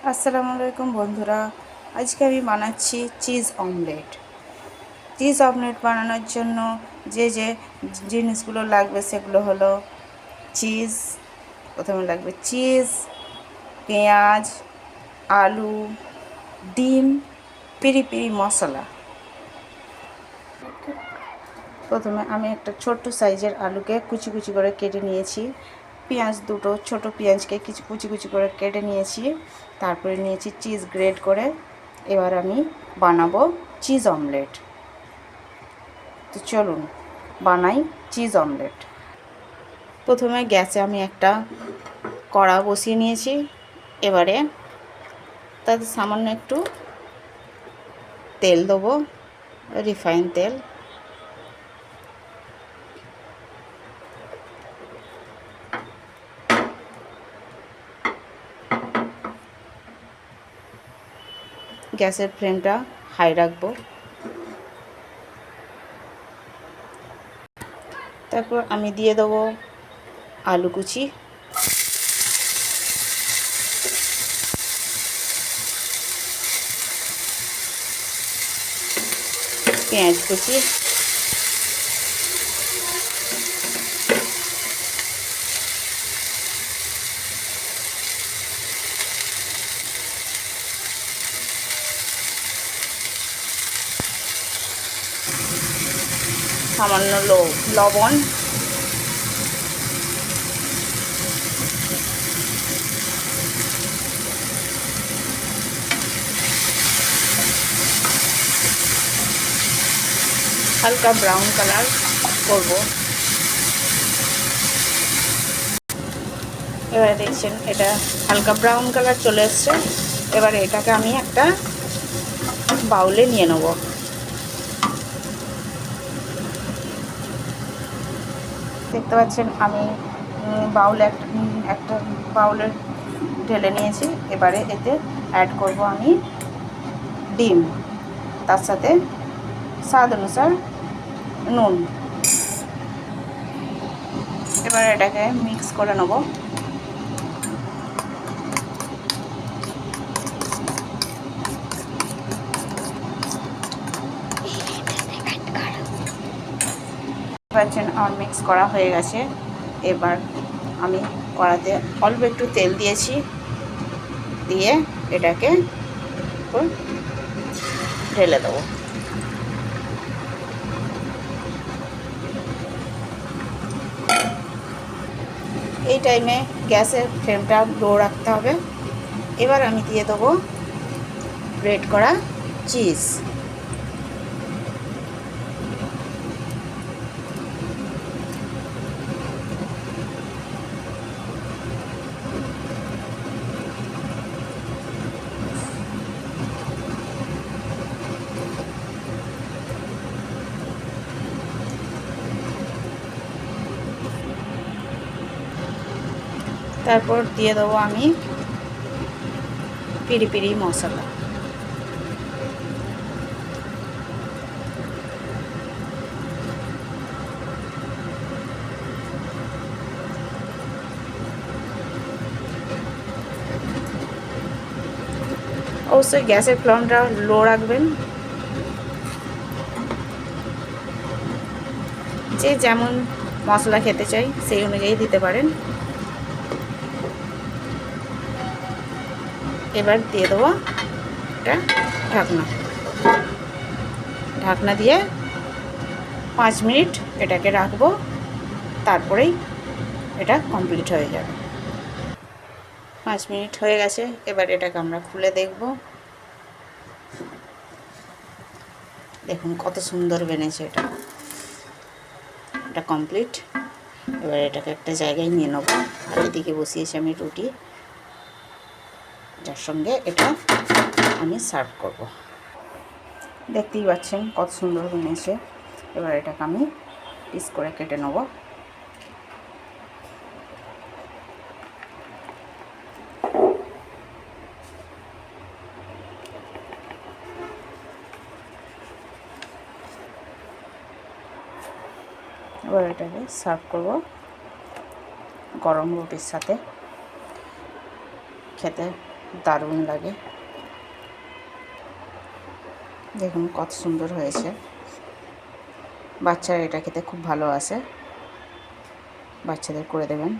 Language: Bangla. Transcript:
আসসালামু আলাইকুম বন্ধুরা। আজকে আমি বানাচ্ছি চিজ অমলেট। চিজ অমলেট বানানোর জন্য যে যে জিনিসগুলো লাগবে সেগুলো হলো চিজ, প্রথমে লাগবে চিজ, পেঁয়াজ, আলু, ডিম, পিরি পিরি মশলা। প্রথমে আমি একটা ছোট্ট সাইজের আলুকে কুচি কুচি করে কেটে নিয়েছি। পেঁয়াজ দুটো ছোট পেঁয়াজকে কিছু কুচি কুচি করে কেটে নিয়েছি। তারপরে নিয়েছি চিজ গ্রেট করে। এবার আমি বানাবো চিজ অমলেট। তো চলুন বানাই চিজ অমলেট। প্রথমে গ্যাসে আমি একটা কড়া বসিয়ে নিয়েছি। এবারে তাতে সামান্য একটু তেল দেবো, রিফাইন তেল। গ্যাসের ফ্লেমটা হাই রাখবো। তারপর আমি দিয়ে দেবো আলু কুচি, পেঁয়াজ কুচি, সামান্য লবণ, হালকা ব্রাউন কালার করব। এবারে দেখছেন এটা হালকা ব্রাউন কালার চলে এসছে। এবারে এটাকে আমি একটা বাউলে নিয়ে নেব। দেখতে পাচ্ছেন আমি একটা বাউলে ঢেলে নিয়েছি। এবারে এতে অ্যাড করব আমি ডিম, তার সাথে স্বাদ অনুসার নুন। এবার এটাকে মিক্স করে নেব। পাচ্ছেন আমার মিক্স করা হয়ে গেছে। এবার আমি কড়াতে অল্প একটু তেল দিয়েছি, দিয়ে এটাকে ঢেলে দেবো। এই টাইমে গ্যাসের ফ্লেমটা লো রাখতে হবে। এবার আমি দিয়ে দেবো গ্রেট করা চিজ। তারপর দিয়ে দেবো আমি পিরি পিরি মশলা। অবশ্যই গ্যাসের ফ্লেমটা লো রাখবেন। যে যেমন মশলা খেতে চাই সেই অনুযায়ী দিতে পারেন। এবার দিয়ে দেবো একটা ঢাকনা। ঢাকনা দিয়ে 5 মিনিট এটাকে রাখবো, তারপরেই এটা কমপ্লিট হয়ে যাবে। 5 মিনিট হয়ে গেছে। এবার এটাকে আমরা খুলে দেখব। দেখুন কত সুন্দর বেনেছে এটা। এটা কমপ্লিট। এবার এটাকে একটা জায়গায় নিয়ে নেব। আর এদিকে বসিয়েছি আমি রুটি, যার সঙ্গে এটা আমি সার্ভ করব। দেখতেই পাচ্ছেন কত সুন্দর বেনেছে। এবার এটাকে আমি পিস করে কেটে নেব। এবার এটাকে সার্ভ করব গরম রুটির সাথে। খেতে দারুণ লাগে। দেখুন কত সুন্দর হয়েছে। বাচ্চারা এটা খেতে খুব ভালোবাসে, বাচ্চাদের করে দেবেন।